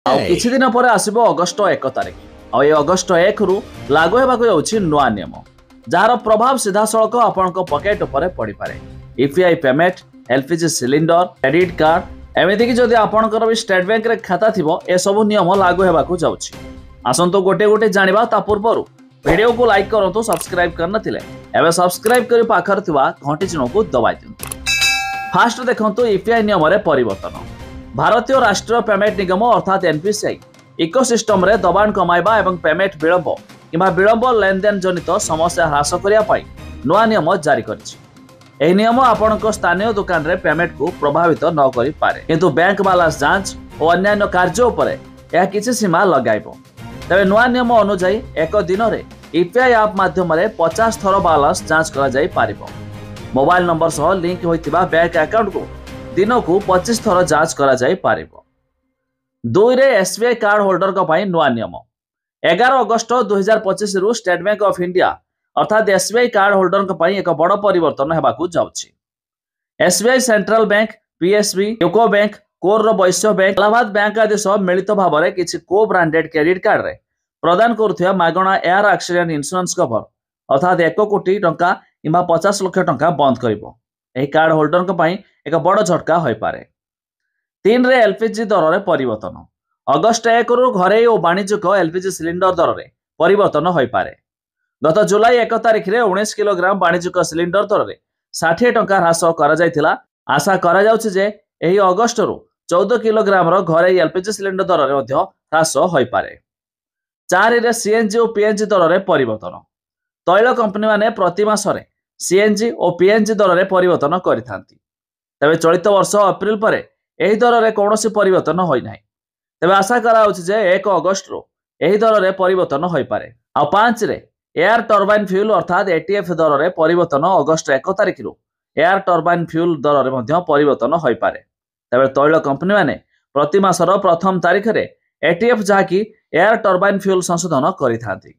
ଆଉ କିଛି ଦିନ ପରେ ଆସିବ ଅଗଷ୍ଟ 1 ତାରିଖ। ଆଉ ଏ ଅଗଷ୍ଟ 1 ରୁ ଲାଗୁ ହେବାକୁ ଯାଉଛି ନୂଆ ନିୟମ, ଯାହାର ପ୍ରଭାବ ସିଧାସଳଖ ଆପଣଙ୍କ ପକେଟ ଉପରେ ପଡ଼ିପାରେ। UPI payment, LPG cylinder, credit card, ଏମିତିକି ଯଦି ଆପଣଙ୍କର ବି ଷ୍ଟେଟ୍ ବ୍ୟାଙ୍କରେ ଖାତା ଥିବ, ଏସବୁ ନିୟମ ଲାଗୁ ହେବାକୁ ଯାଉଛି। ଆସନ୍ତୁ ଗୋଟେ ଗୋଟେ ଜାଣିବା। ତା ପୂର୍ବରୁ ଭିଡ଼ିଓକୁ ଲାଇକ୍ କରନ୍ତୁ, ସବସ୍କ୍ରାଇବ୍ କରିନଥିଲେ ଏବେ ସବସ୍କ୍ରାଇବ୍ କରି ପାଖରେ ଥିବା ଘଣ୍ଟି ଚିହ୍ନକୁ ଦବାଇ ଦିଅନ୍ତୁ। फास्ट देखंतु यूपीआई नियम रे परिवर्तन। भारतीय राष्ट्रीय पेमेंट निगम अर्थात एनपीसीआई इकोसिस्टम रे दबाण कमाइबा एवं पेमेंट विलंब किंबा विलंब लेनदेन जनित समस्या ह्रास करिया पाई नुआ नियम जारी करिछि। एही नियम आपणक स्थानीय दुकान रे पेमेंट को प्रभावित न करि पारे, किंतु बैंक बैलेंस जांच और अन्य कार्य उपरे यह किछि सीमा लगाइबो। तबे नुआ नियम अनुसार एक दिन रे यूपीआई ऐप माध्यम रे 50 थर बैलेंस जांच करा जाई पारिबो। मोबाइल नंबर सह लिंक होइतिबा बैंक अकाउंट को दिन को 25 थर जांच करा जाई पारिबो। 2 रे एसबीआई कार्ड होल्डर का पाई नुआ नियम। 11 अगस्त 2025 रु स्टेट बैंक ऑफ इंडिया अर्थात एसबीआई कार्ड होल्डर का पाई एक बड़ परिवर्तन हेबाकू जाउछि। SBI central bank, PSB, UCO bank, कोर वैश्य बैंक, इलाहाबाद बैंक आदि सह मिलित भाव में किसी को ब्रांडेड क्रेडिट कार्ड रे प्रदान करुथिया मागणा एयर एक्सीडेंट इंश्योरेंस कवर अर्थात 1 कोटी टंका किंबा 50 लाख टंका बंद करिबो। एही कार्ड होल्डर का पाई एक बड़ झटका होई पारे। 3 रे एलपीजी दर रे परिवर्तन। अगस्त 1 रु घरे और वाणिज्यिक एलपीजी सिलिंडर दर रे परिवर्तन होई पारे। गत जुलाई 1 तारिख रे 19 किलोग्राम वाणिज्यिक सिलिंडर दर रे 60 टंका ह्रास करा जायतिला। आशा करा जाउछि जे एही अगस्त रु 14 किलोग्राम रो घरे एलपीजी सिलिंडर दर रे मध्य ह्रास होई पारे। 4 रे सीएनजी और पीएनजी दर रे परिवर्तन। तैल कंपनी माने प्रति मासरे सीएनजी और पीएनजी दर रे परिवर्तन करिथांती। तबे चलित वर्ष अप्रैल परे एही दर रे कोनोसी परिवर्तन होई नाही। तबे आशा करा होछि जे 1 अगस्त रो एही दर रे परिवर्तन होई पारे। आ 5 रे एयर टरबाइन फ्यूल अर्थात एटीएफ दर रे परिवर्तन अगस्त 1 तारिख रु एयर टरबाइन फ्यूल दर रे मध्य परिवर्तन होई पारे। तबे तैल कंपनी माने प्रति मासर प्रथम तारिख रे एटीएफ जाकी एयर टरबाइन फ्यूल संशोधन करिथांती।